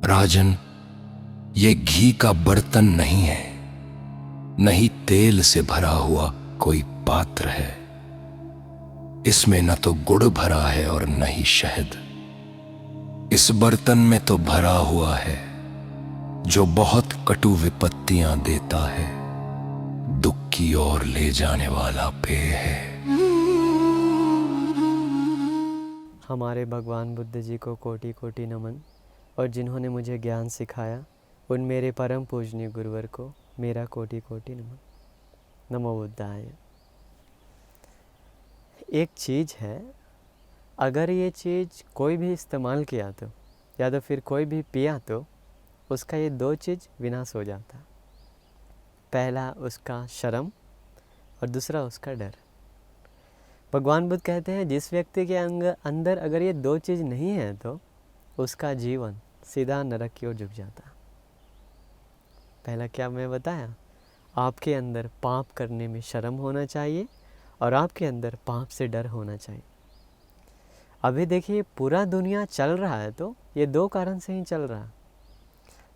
राजन, ये घी का बर्तन नहीं है, नहीं तेल से भरा हुआ कोई पात्र है। इसमें न तो गुड़ भरा है और न ही शहद। इस बर्तन में तो भरा हुआ है जो बहुत कटु विपत्तियां देता है, दुख की ओर ले जाने वाला पेय है। हमारे भगवान बुद्ध जी को कोटि कोटि नमन, और जिन्होंने मुझे ज्ञान सिखाया उन मेरे परम पूजनीय गुरुवर को मेरा कोटि कोटि नमन। नमो बुद्धाय। एक चीज़ है, अगर ये चीज़ कोई भी इस्तेमाल किया तो या तो फिर कोई भी पिया तो उसका ये दो चीज़ विनाश हो जाता। पहला उसका शर्म और दूसरा उसका डर। भगवान बुद्ध कहते हैं जिस व्यक्ति के अंदर अगर ये दो चीज़ नहीं है तो उसका जीवन सीधा नरक की ओर झुक जाता। पहला क्या मैं बताया, आपके अंदर पाप करने में शर्म होना चाहिए और आपके अंदर पाप से डर होना चाहिए। अभी देखिए पूरा दुनिया चल रहा है तो ये दो कारण से ही चल रहा है।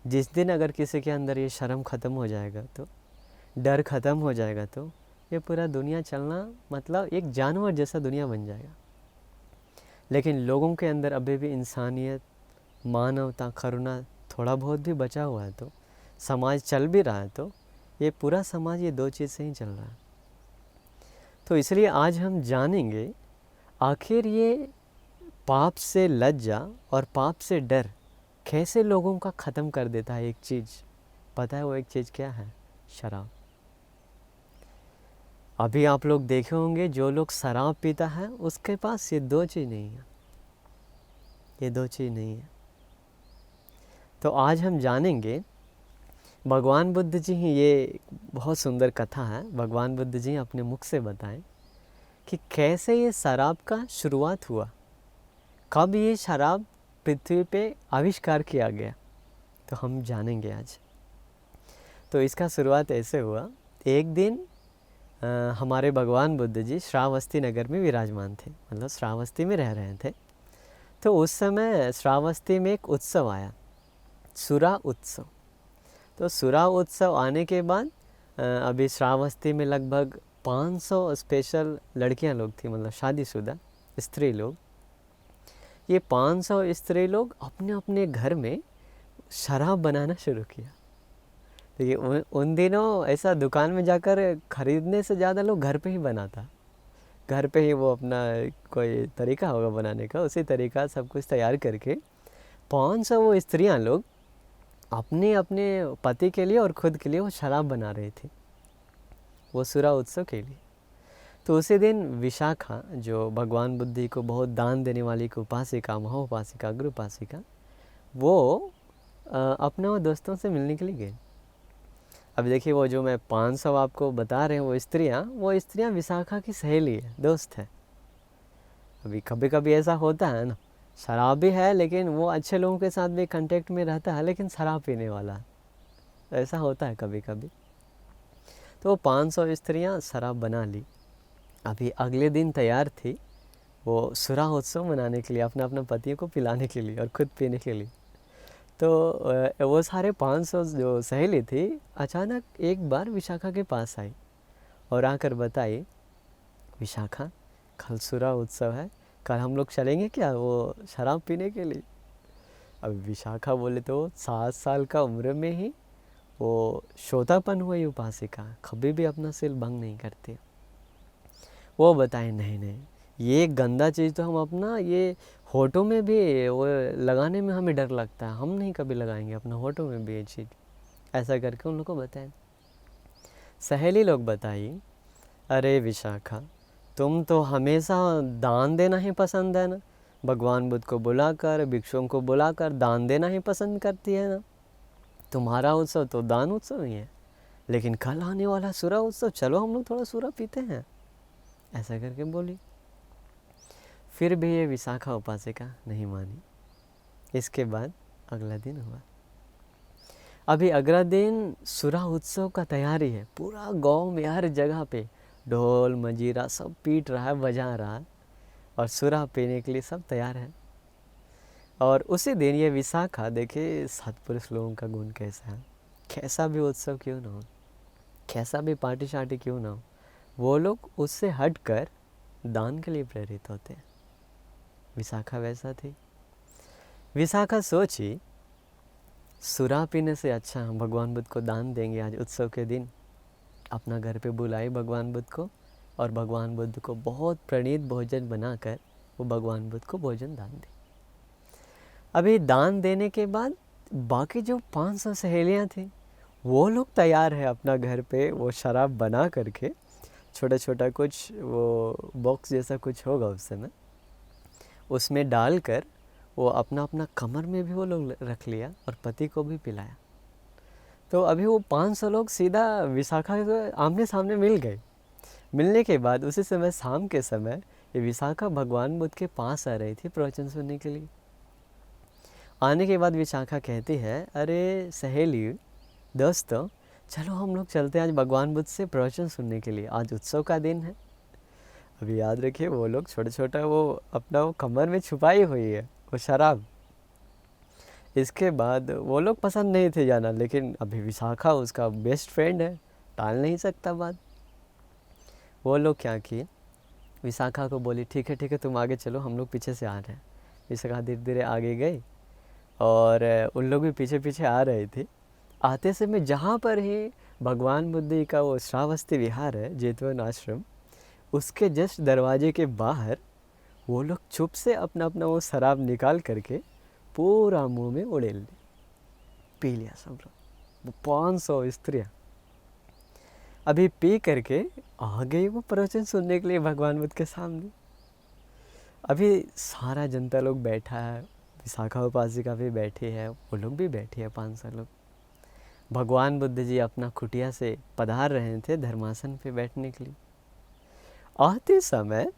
जिस दिन अगर किसी के अंदर ये शर्म ख़त्म हो जाएगा तो, डर ख़त्म हो जाएगा तो ये पूरा दुनिया चलना मतलब एक जानवर जैसा दुनिया बन जाएगा। लेकिन लोगों के अंदर अभी भी इंसानियत, मानवता, करुणा थोड़ा बहुत भी बचा हुआ है तो समाज चल भी रहा है तो ये पूरा समाज ये दो चीज़ से ही चल रहा है। तो इसलिए आज हम जानेंगे आखिर ये पाप से लज्जा और पाप से डर कैसे लोगों का ख़त्म कर देता है। एक चीज़ पता है वो एक चीज़ क्या है? शराब। अभी आप लोग देखे होंगे जो लोग शराब पीता है उसके पास ये दो चीज़ नहीं है, ये दो चीज़ नहीं है। तो आज हम जानेंगे, भगवान बुद्ध जी ही, ये बहुत सुंदर कथा है, भगवान बुद्ध जी अपने मुख से बताएं कि कैसे ये शराब का शुरुआत हुआ, कब ये शराब पृथ्वी पे आविष्कार किया गया, तो हम जानेंगे आज। तो इसका शुरुआत ऐसे हुआ, एक दिन हमारे भगवान बुद्ध जी श्रावस्ती नगर में विराजमान थे, मतलब श्रावस्ती में रह रहे थे। तो उस समय श्रावस्ती में एक उत्सव आया, सुरा उत्सव। तो सुरा उत्सव आने के बाद अभी श्रावस्ती में लगभग 500 स्पेशल लड़कियां लोग थी, मतलब शादीशुदा स्त्री लोग। ये 500 स्त्री लोग अपने अपने घर में शराब बनाना शुरू किया। तो ये उन दिनों ऐसा दुकान में जाकर ख़रीदने से ज़्यादा लोग घर पे ही बनाता, घर पे ही वो अपना कोई तरीका होगा बनाने का, उसी तरीका सब कुछ तैयार करके 500 वो स्त्रियां लोग अपने अपने पति के लिए और ख़ुद के लिए वो शराब बना रही थी, वो सुरा उत्सव के लिए। तो उसी दिन विशाखा, जो भगवान बुद्ध को बहुत दान देने वाली एक उपासिका, महोपासिका, गुरु उपासिका, वो अपने वो दोस्तों से मिलने के लिए गए। अब देखिए वो जो मैं 500 आपको बता रहे हैं वो स्त्रियां विशाखा की सहेली है, दोस्त है। अभी कभी कभी ऐसा होता है ना, शराबी है लेकिन वो अच्छे लोगों के साथ भी कांटेक्ट में रहता है लेकिन शराब पीने वाला है, तो ऐसा होता है कभी कभी। तो वो 500 स्त्रियां शराब बना ली। अभी अगले दिन तैयार थी वो सुरा उत्सव मनाने के लिए, अपने अपने पतियों को पिलाने के लिए और खुद पीने के लिए। तो वो सारे 500 जो सहेली थी अचानक एक बार विशाखा के पास आई और आकर बताई, विशाखा कल सुरा उत्सव है, कल हम लोग चलेंगे क्या वो शराब पीने के लिए? अब विशाखा बोले तो 7 साल का उम्र में ही वो श्रोतापन हुई उपासिका, कभी भी अपना सिर भंग नहीं करती। वो बताए नहीं नहीं, ये गंदा चीज़ तो हम अपना ये होठों में भी वो लगाने में हमें डर लगता है, हम नहीं कभी लगाएंगे अपना होठों में भी ये चीज़। ऐसा करके उन लोग को बताएं। सहेली लोग बताई, अरे विशाखा तुम तो हमेशा दान देना ही पसंद है ना, भगवान बुद्ध को बुलाकर, भिक्षुओं को बुलाकर दान देना ही पसंद करती है ना, तुम्हारा उत्सव तो दान उत्सव ही है, लेकिन कल आने वाला सुरा उत्सव, चलो हम लोग थोड़ा सुरा पीते हैं, ऐसा करके बोली। फिर भी ये विशाखा उपासिका नहीं मानी। इसके बाद अगला दिन हुआ। अभी अगला दिन सुरा उत्सव का तैयारी है, पूरा गांव में हर जगह पे ढोल मजीरा सब पीट रहा है, बजा रहा है और सुरा पीने के लिए सब तैयार है। और उसी दिन ये विशाखा, देखिए सत्पुरुष लोगों का गुण कैसा है। कैसा भी उत्सव क्यों ना हो, कैसा भी पार्टी शार्टी क्यों ना हो, वो लोग उससे हटकर दान के लिए प्रेरित होते हैं। विशाखा वैसा थी। विशाखा सोची सुरा पीने से अच्छा हम भगवान बुद्ध को दान देंगे आज उत्सव के दिन। अपना घर पे बुलाई भगवान बुद्ध को और भगवान बुद्ध को बहुत प्रणीत भोजन बनाकर वो भगवान बुद्ध को भोजन दान दी। अभी दान देने के बाद बाकी जो 500 सहेलियाँ थी वो लोग तैयार है अपना घर पे वो शराब बना करके, छोटा छोटा कुछ वो बॉक्स जैसा कुछ होगा उस समय, उसमें डालकर वो अपना अपना कमर में भी वो लोग रख लिया और पति को भी पिलाया। तो अभी वो 500 लोग सीधा विशाखा के आमने सामने मिल गए। मिलने के बाद उसी समय शाम के समय ये विशाखा भगवान बुद्ध के पास आ रही थी प्रवचन सुनने के लिए। आने के बाद विशाखा कहती है, अरे सहेली दोस्तों, चलो हम लोग चलते हैं आज भगवान बुद्ध से प्रवचन सुनने के लिए, आज उत्सव का दिन है। अभी याद रखिए वो लोग छोटा छोटा वो अपना वो कमर में छुपाई हुई है वो शराब। इसके बाद वो लोग पसंद नहीं थे जाना, लेकिन अभी विशाखा उसका बेस्ट फ्रेंड है, टाल नहीं सकता बात। वो लोग क्या किए, विशाखा को बोली ठीक है तुम आगे चलो, हम लोग पीछे से आ रहे हैं। विशाखा धीरे धीरे आगे गई और उन लोग भी पीछे पीछे आ रहे थे। आते समय जहाँ पर ही भगवान बुद्ध का वो श्रावस्ती विहार है, जेतवन आश्रम, उसके जस्ट दरवाजे के बाहर वो लोग चुप से अपना अपना वो शराब निकाल करके पूरा मुंह में उड़ेल ली, पी लिया सब लोग। 500 स्त्रियाँ अभी पी करके आ गई वो प्रवचन सुनने के लिए भगवान बुद्ध के सामने। अभी सारा जनता लोग बैठा है, विशाखा उपासिका भी बैठी है, वो लोग भी बैठे हैं 500 लोग। भगवान बुद्ध जी अपना कुटिया से पधार रहे थे धर्मासन पे बैठने के लिए। आते समय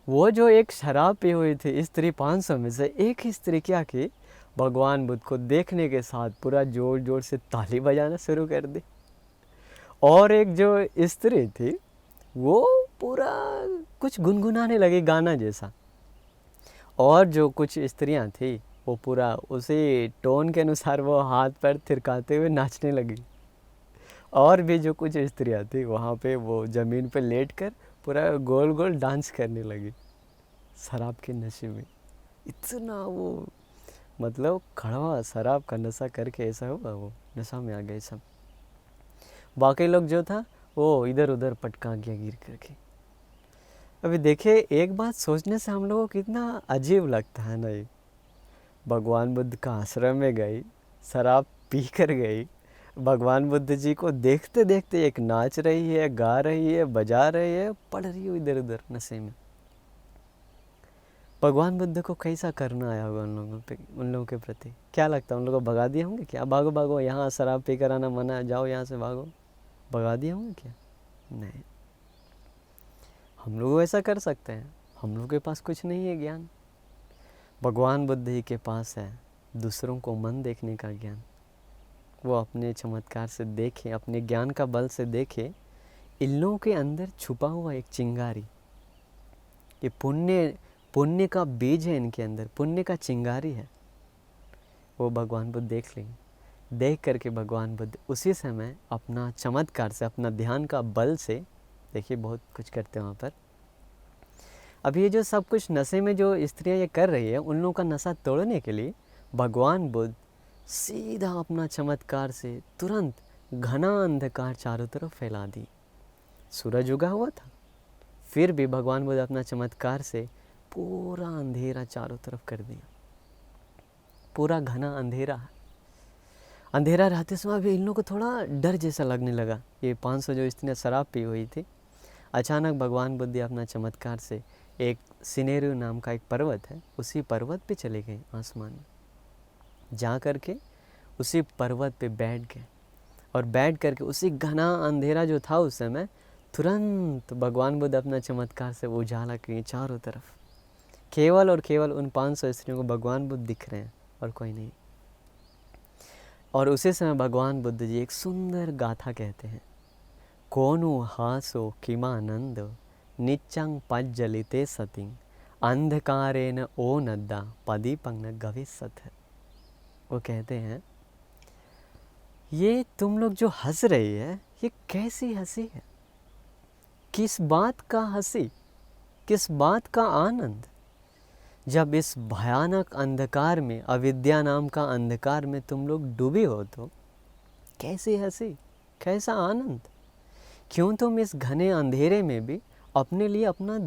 वो जो एक शराब पी हुई थी स्त्री 500 में से एक ही स्त्री क्या की, भगवान बुद्ध को देखने के साथ पूरा जोर जोर से ताली बजाना शुरू कर दी। और एक जो स्त्री थी वो पूरा कुछ गुनगुनाने लगी गाना जैसा, और जो कुछ स्त्रियां थी वो पूरा उसी टोन के अनुसार वो हाथ पैर थिरकाते हुए नाचने लगी। और भी जो कुछ स्त्रियां थी वहाँ पे वो ज़मीन पे लेटकर पूरा गोल गोल डांस करने लगी शराब के नशे में। इतना वो मतलब कड़वा शराब का नशा करके ऐसा हुआ, वो नशा में आ गए सब। बाकी लोग जो था वो इधर उधर पटका गया गिर करके। अभी देखिए एक बात सोचने से हम लोगों को कितना अजीब लगता है ना, ये भगवान बुद्ध का आश्रम में गई, शराब पी कर गई, भगवान बुद्ध जी को देखते देखते एक नाच रही है, गा रही है, बजा रही है, पढ़ रही है इधर उधर नशे में। भगवान बुद्ध को कैसा करना आया होगा उन लोगों के प्रति? क्या लगता है उन लोगों को भगा दिए होंगे क्या? भागो भागो, यहाँ शराब पी कर आना मना है, जाओ यहाँ से भागो, भगा दिए होंगे क्या? नहीं। हम लोग ऐसा कर सकते हैं? हम लोग के पास कुछ नहीं है ज्ञान, भगवान बुद्ध ही के पास है दूसरों को मन देखने का ज्ञान। वो अपने चमत्कार से देखे, अपने ज्ञान का बल से देखे इन लोगों के अंदर छुपा हुआ एक चिंगारी, ये पुण्य का बीज है इनके अंदर, पुण्य का चिंगारी है, वो भगवान बुद्ध देख लेंगे। देख करके भगवान बुद्ध उसी समय अपना चमत्कार से, अपना ध्यान का बल से, देखिए बहुत कुछ करते हैं वहाँ पर। अब ये जो सब कुछ नशे में जो स्त्रियाँ ये कर रही है, उन लोगों का नशा तोड़ने के लिए भगवान बुद्ध सीधा अपना चमत्कार से तुरंत घना अंधकार चारों तरफ फैला दी। सूरज उगा हुआ था, फिर भी भगवान बुद्ध अपना चमत्कार से पूरा अंधेरा चारों तरफ कर दिया। पूरा घना अंधेरा है। अंधेरा रहते समय भी इन लोगों को थोड़ा डर जैसा लगने लगा। ये 500 जो स्त्रियाँ शराब पी हुई थी, अचानक भगवान बुद्ध अपना चमत्कार से एक सिनेरु नाम का एक पर्वत है, उसी पर्वत पे चले गए आसमान में। जा करके उसी पर्वत पे बैठ गए और बैठ करके उसी घना अंधेरा जो था उस समय, तुरंत भगवान बुद्ध अपना चमत्कार से उजाला किए चारों तरफ। केवल और केवल उन 500 स्त्रियों को भगवान बुद्ध दिख रहे हैं और कोई नहीं। और उसी समय भगवान बुद्ध जी एक सुंदर गाथा कहते हैं, कोनु हासो किमानंद निच्चंग पज्जलिते सतिंग अंधकारेण ओ नद्दा पदीपं न गविष्यथ। वो कहते हैं ये तुम लोग जो हंस रही है ये कैसी हंसी है, किस बात का हंसी, किस बात का आनंद। जब इस भयानक अंधकार में, अविद्या नाम का अंधकार में तुम लोग डूबे हो तो कैसी हंसी, कैसा आनंद। क्यों तुम इस घने अंधेरे में भी अपने लिए अपना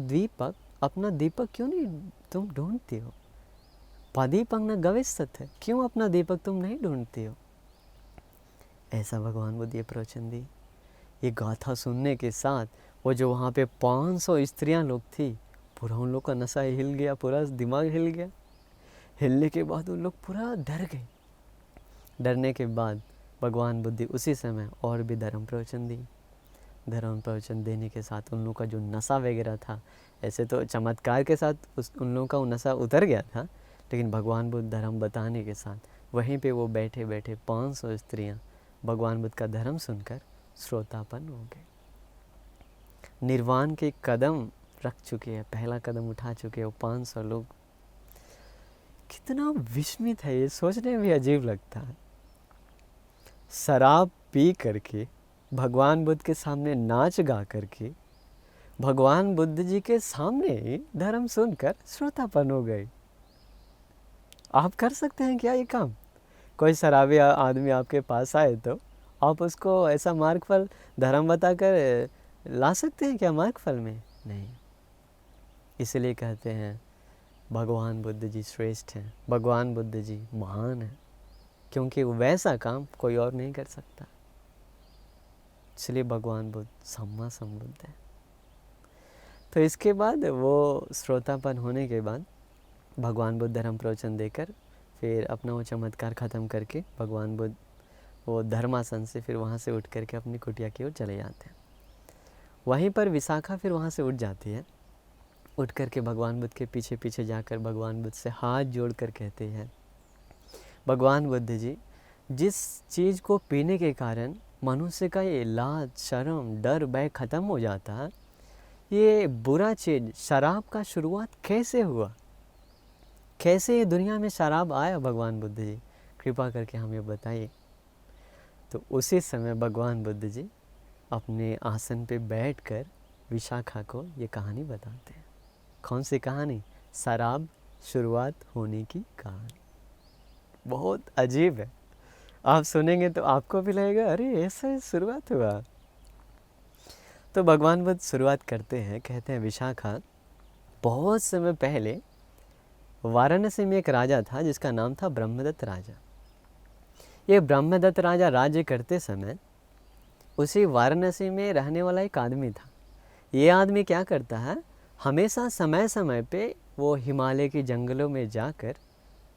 दीपक क्यों नहीं तुम ढूंढती हो। पदीपं न गविष्यथ, क्यों अपना दीपक तुम नहीं ढूंढती हो। ऐसा भगवान बुद्ध ये प्रवचन दी। ये गाथा सुनने के साथ वो जो वहाँ पे 500 स्त्रियाँ लोग थी, पूरा उन लोग का नशा हिल गया, पूरा दिमाग हिल गया। हिलने के बाद उन लोग पूरा डर गए। डरने के बाद भगवान बुद्ध उसी समय और भी धर्म प्रवचन दी। धर्म प्रवचन देने के साथ उन लोग का जो नशा वगैरह था, ऐसे तो चमत्कार के साथ उन लोगों का वो नशा उतर गया था, लेकिन भगवान बुद्ध धर्म बताने के साथ वहीं पे वो बैठे बैठे 500 स्त्रियाँ भगवान बुद्ध का धर्म सुनकर श्रोतापन हो गए। निर्वाण के कदम रख चुके हैं, पहला कदम उठा चुके हैं वो 500 लोग। कितना विस्मित है, ये सोचने में भी अजीब लगता है। शराब पी करके भगवान बुद्ध के सामने नाच गा करके भगवान बुद्ध जी के सामने ही धर्म सुनकर श्रोतापन हो गए। आप कर सकते हैं क्या ये काम? कोई शराबी आदमी आपके पास आए तो आप उसको ऐसा मार्गफल धर्म बताकर ला सकते हैं क्या मार्गफल में? नहीं। इसलिए कहते हैं भगवान बुद्ध जी श्रेष्ठ हैं, भगवान बुद्ध जी महान हैं, क्योंकि वैसा काम कोई और नहीं कर सकता। इसलिए भगवान बुद्ध सम्मा संबुद्ध है। तो इसके बाद वो श्रोतापन होने के बाद भगवान बुद्ध धर्म प्रवचन देकर फिर अपना वो चमत्कार ख़त्म करके भगवान बुद्ध वो धर्मासन से फिर वहाँ से उठ करके अपनी कुटिया की ओर चले जाते हैं। वहीं पर विशाखा फिर वहाँ से उठ जाती है। उठ करके भगवान बुद्ध के पीछे पीछे जाकर भगवान बुद्ध से हाथ जोड़कर कहते हैं, भगवान बुद्ध जी, जिस चीज़ को पीने के कारण मनुष्य का ये लाज, शर्म, डर, भय ख़त्म हो जाता है, ये बुरा चीज़ शराब का शुरुआत कैसे हुआ, कैसे ये दुनिया में शराब आया? भगवान बुद्ध जी कृपा करके हमें बताइए। तो उसी समय भगवान बुद्ध जी अपने आसन पे बैठकर विशाखा को ये कहानी बताते हैं। कौन सी कहानी? शराब शुरुआत होने की कहानी। बहुत अजीब है, आप सुनेंगे तो आपको भी लगेगा अरे ऐसा शुरुआत हुआ। तो भगवान बुद्ध शुरुआत करते हैं, कहते हैं विशाखा, बहुत समय पहले वाराणसी में एक राजा था जिसका नाम था ब्रह्मदत्त राजा। ये ब्रह्मदत्त राजा राज्य करते समय उसी वाराणसी में रहने वाला एक आदमी था। ये आदमी क्या करता है, हमेशा समय समय पे वो हिमालय के जंगलों में जाकर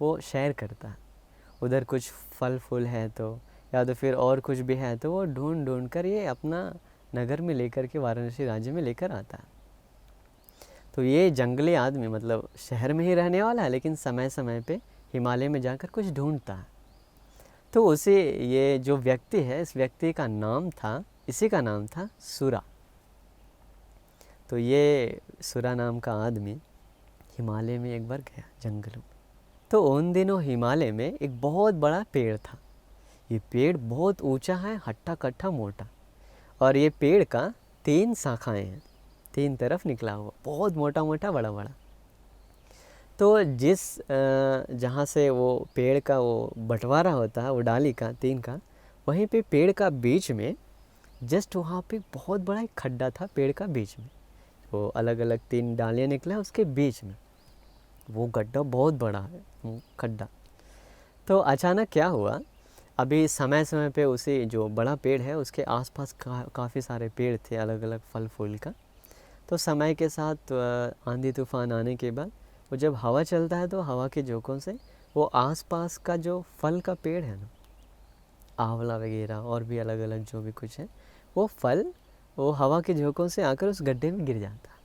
वो सैर करता है। उधर कुछ फल फूल है तो या तो फिर और कुछ भी है तो वो ढूंढ ढूंढ कर ये अपना नगर में लेकर के वाराणसी राज्य में लेकर आता है। तो ये जंगली आदमी मतलब शहर में ही रहने वाला है, लेकिन समय समय पे हिमालय में जाकर कुछ ढूंढता है। तो उसे ये जो व्यक्ति है, इस व्यक्ति का नाम था, इसी का नाम था सुरा। तो ये सुरा नाम का आदमी हिमालय में एक बार गया जंगलों में। तो उन दिनों हिमालय में एक बहुत बड़ा पेड़ था। ये पेड़ बहुत ऊंचा है, हट्टा कट्टा मोटा, और ये पेड़ का 3 शाखाएं हैं, 3 तरफ निकला हुआ, बहुत मोटा मोटा बड़ा बड़ा। तो जिस जहाँ से वो पेड़ का वो बंटवारा होता है, वो डाली का 3 का, वहीं पे पेड़ का बीच में जस्ट वहाँ पे बहुत बड़ा एक खड्डा था पेड़ का बीच में। वो अलग अलग 3 डालियाँ निकला उसके बीच में, वो गड्ढा बहुत बड़ा है खड्डा। तो अचानक क्या हुआ, अभी समय समय पे उसे जो बड़ा पेड़ है उसके आसपास काफ़ी सारे पेड़ थे अलग अलग फल फूल का। तो समय के साथ आंधी तूफान आने के बाद वो जब हवा चलता है तो हवा के झोंकों से वो आसपास का जो फल का पेड़ है ना, आंवला वगैरह और भी अलग अलग जो भी कुछ है, वो फल वो हवा के झोंकों से आकर उस गड्ढे में गिर जाता है।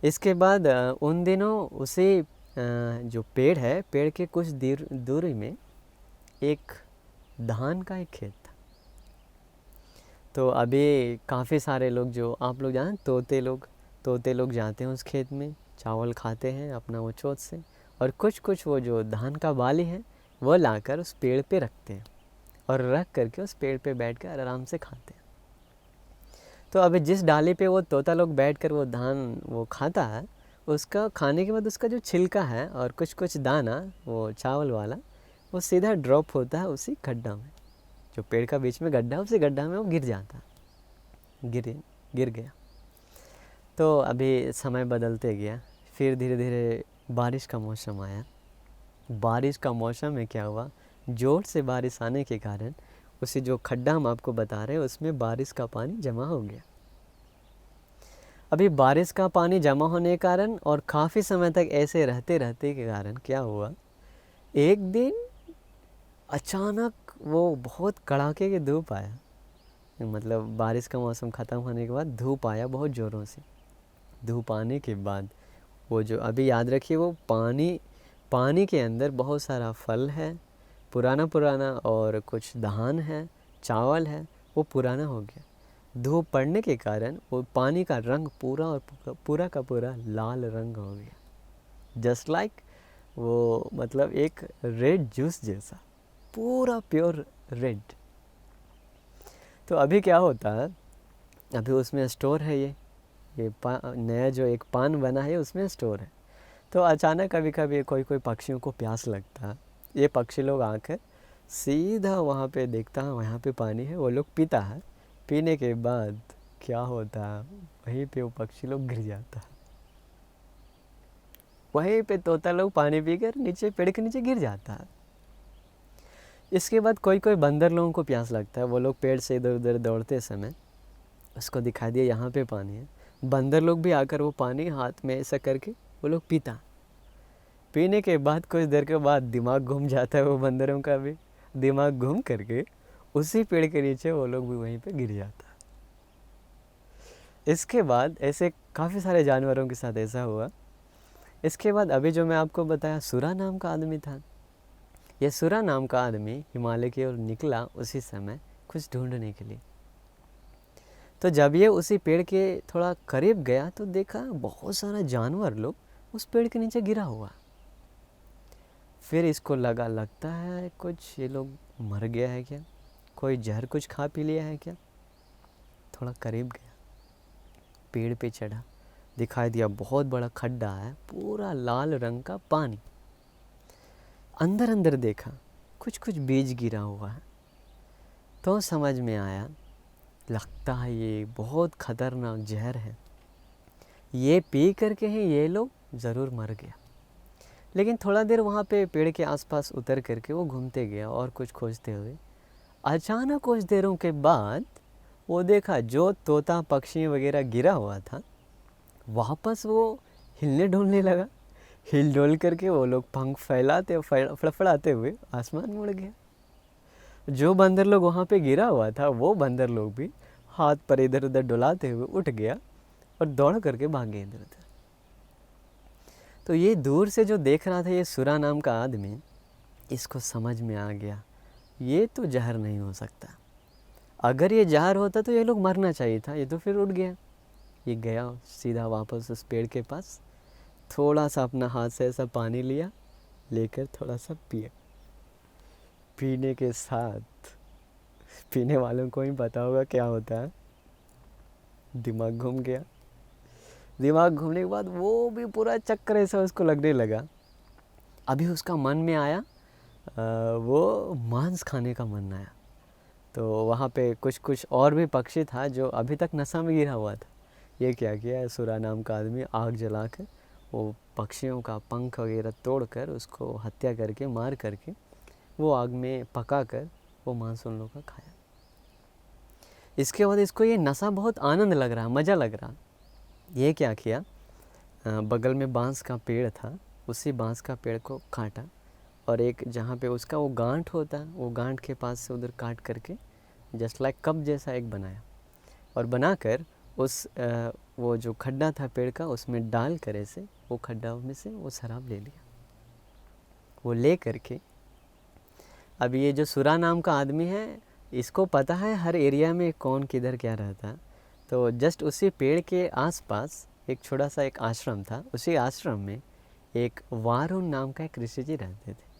इसके बाद उन दिनों उसे जो पेड़ है, पेड़ के कुछ दूरी में एक धान का एक खेत था। तो अभी काफ़ी सारे लोग, जो आप लोग जाने तोते लोग जाते हैं उस खेत में चावल खाते हैं अपना वो चोंच से, और कुछ कुछ वो जो धान का बाली है वो लाकर उस पेड़ पे रखते हैं और रख करके उस पेड़ पे बैठकर आराम से खाते हैं। तो अभी जिस डाली पे वो तोता लोग बैठकर वो धान वो खाता है, उसका खाने के बाद उसका जो छिलका है और कुछ कुछ दाना वो चावल वाला वो सीधा ड्रॉप होता है उसी गड्ढा में, जो पेड़ का बीच में गड्ढा है उसी गड्ढा में वो गिर जाता है। गिर गया। तो अभी समय बदलते गया, फिर धीरे धीरे बारिश का मौसम आया। बारिश का मौसम में क्या हुआ, जोर से बारिश आने के कारण उसे जो खड्डा हम आपको बता रहे हैं उसमें बारिश का पानी जमा हो गया। अभी बारिश का पानी जमा होने के कारण और काफ़ी समय तक ऐसे रहते रहते के कारण क्या हुआ, एक दिन अचानक वो बहुत कड़ाके की धूप आया। मतलब बारिश का मौसम ख़त्म होने के बाद धूप आया बहुत ज़ोरों से। धूप आने के बाद वो जो अभी याद रखिए वो पानी के अंदर बहुत सारा फल है, पुराना पुराना, और कुछ धान है, चावल है, वो पुराना हो गया। धूप पड़ने के कारण वो पानी का रंग पूरा का पूरा लाल रंग हो गया, जस्ट लाइक वो मतलब एक रेड जूस जैसा, पूरा प्योर रेड। तो अभी क्या होता है, अभी उसमें स्टोर है ये नया जो एक पान बना है उसमें स्टोर है। तो अचानक कभी कभी कोई पक्षियों को प्यास लगता है, ये पक्षी लोग आकर सीधा वहाँ पे देखता है वहाँ पे पानी है, वो लोग पीता है। पीने के बाद क्या होता है, वहीं पे वो पक्षी लोग गिर जाता है, वहीं पे तोता लोग पानी पीकर नीचे पेड़ के नीचे गिर जाता है। इसके बाद कोई बंदर लोगों को प्यास लगता है, वो लोग पेड़ से इधर उधर दौड़ते समय उसको दिखा दिया यहाँ पे पानी है, बंदर लोग भी आकर वो पानी हाथ में ऐसा करके वो लोग पीता। पीने के बाद कुछ देर के बाद दिमाग घूम जाता है वो बंदरों का भी, दिमाग घूम करके उसी पेड़ के नीचे वो लोग भी वहीं पे गिर जाता है। इसके बाद ऐसे काफ़ी सारे जानवरों के साथ ऐसा हुआ। इसके बाद अभी जो मैं आपको बताया सुरा नाम का आदमी था, यह सुरा नाम का आदमी हिमालय की ओर निकला उसी समय कुछ ढूंढने के लिए। तो जब ये उसी पेड़ के थोड़ा करीब गया तो देखा बहुत सारा जानवर लोग उस पेड़ के नीचे गिरा हुआ। फिर इसको लगता है कुछ ये लोग मर गया है क्या, कोई जहर कुछ खा पी लिया है क्या। थोड़ा करीब गया, पेड़ पे चढ़ा, दिखाई दिया बहुत बड़ा खड्डा है, पूरा लाल रंग का पानी। अंदर देखा कुछ बीज गिरा हुआ है, तो समझ में आया लगता है ये बहुत ख़तरनाक जहर है, ये पी करके ही ये लोग ज़रूर मर गया। लेकिन थोड़ा देर वहाँ पे पेड़ के आसपास उतर करके वो घूमते गया और कुछ खोजते हुए। अचानक कुछ देरों के बाद वो देखा जो तोता पक्षी वगैरह गिरा हुआ था वापस वो हिलने डुलने लगा। हिल डोल करके वो लोग पंख फैलाते फड़फड़ाते हुए आसमान मुड़ गया। जो बंदर लोग वहाँ पे गिरा हुआ था वो बंदर लोग भी हाथ पर इधर उधर डुलाते हुए उठ गया और दौड़ करके भागे इधर उधर। तो ये दूर से जो देख रहा था ये सुरा नाम का आदमी, इसको समझ में आ गया ये तो जहर नहीं हो सकता। अगर ये जहर होता तो ये लोग मरना चाहिए था, ये तो फिर उड़ गया। ये गया सीधा वापस उस पेड़ के पास, थोड़ा सा अपना हाथ से ऐसा पानी लिया, लेकर थोड़ा सा पिया। पीने के साथ पीने वालों को ही पता होगा क्या होता है, दिमाग घूम गया। दिमाग घूमने के बाद वो भी पूरा चक्कर ऐसा उसको लगने लगा। अभी उसका मन में आया वो मांस खाने का मन आया। तो वहाँ पे कुछ और भी पक्षी था जो अभी तक नशा में गिरा हुआ था। ये क्या किया, सुरा नाम का आदमी आग जलाकर वो पक्षियों का पंख वगैरह तोड़कर उसको हत्या करके मार करके वो आग में पकाकर वो मांस उन लोगों का खाया। इसके बाद इसको ये नशा बहुत आनंद लग रहा, मज़ा लग रहा। ये क्या किया, बगल में बांस का पेड़ था, उसी बांस का पेड़ को काटा और एक जहाँ पे उसका वो गांठ होता है वो गांठ के पास से उधर काट करके जस्ट लाइक कप जैसा एक बनाया और बनाकर उस वो जो खड्डा था पेड़ का उसमें डाल कर ऐसे वो खड्डा में से वो शराब ले लिया। वो ले करके अब ये जो सुरा नाम का आदमी है इसको पता है हर एरिया में कौन किधर क्या रहता है। तो जस्ट उसी पेड़ के आसपास एक छोटा सा एक आश्रम था, उसी आश्रम में एक वारुण नाम का एक ऋषि जी रहते थे।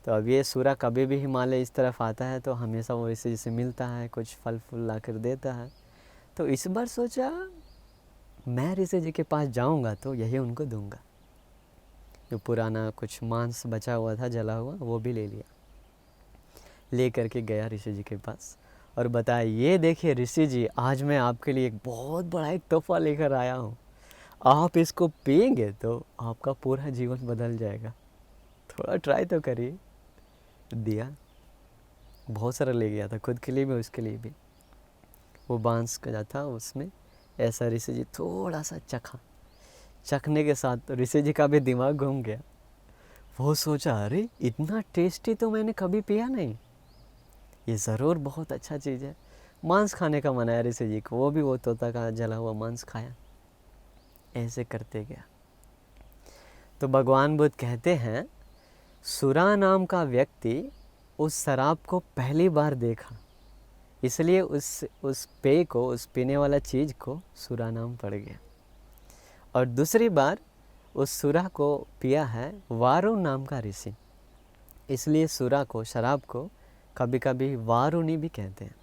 तो अब ये सूरा कभी भी हिमालय इस तरफ आता है तो हमेशा वो ऋषि जी से मिलता है, कुछ फल फूल ला कर देता है। तो इस बार सोचा मैं ऋषि जी के पास जाऊंगा तो यही उनको दूंगा। जो पुराना कुछ मांस बचा हुआ था जला हुआ, वो भी ले लिया, ले करके गया ऋषि जी के पास और बताया, ये देखिए ऋषि जी, आज मैं आपके लिए एक बहुत बड़ा एक तोहफा लेकर आया हूँ, आप इसको पिएंगे तो आपका पूरा जीवन बदल जाएगा, थोड़ा ट्राई तो करिए। दिया, बहुत सारा ले गया था, खुद के लिए भी उसके लिए भी। वो बांस का था, उसमें ऐसा ऋषि जी थोड़ा सा चखा, चखने के साथ ऋषि जी का भी दिमाग घूम गया। वो सोचा, अरे इतना टेस्टी तो मैंने कभी पिया नहीं, ये ज़रूर बहुत अच्छा चीज़ है। मांस खाने का मन आया ऋषि जी को, वो भी वो तोता का जला हुआ मांस खाया। ऐसे करते गया तो भगवान बुद्ध कहते हैं, सुरा नाम का व्यक्ति उस शराब को पहली बार देखा, इसलिए उस पेय को, उस पीने वाला चीज़ को सुरा नाम पड़ गया। और दूसरी बार उस सुरा को पिया है वारुण नाम का ऋषि, इसलिए सुरा को, शराब को कभी कभी वारुणी भी कहते हैं।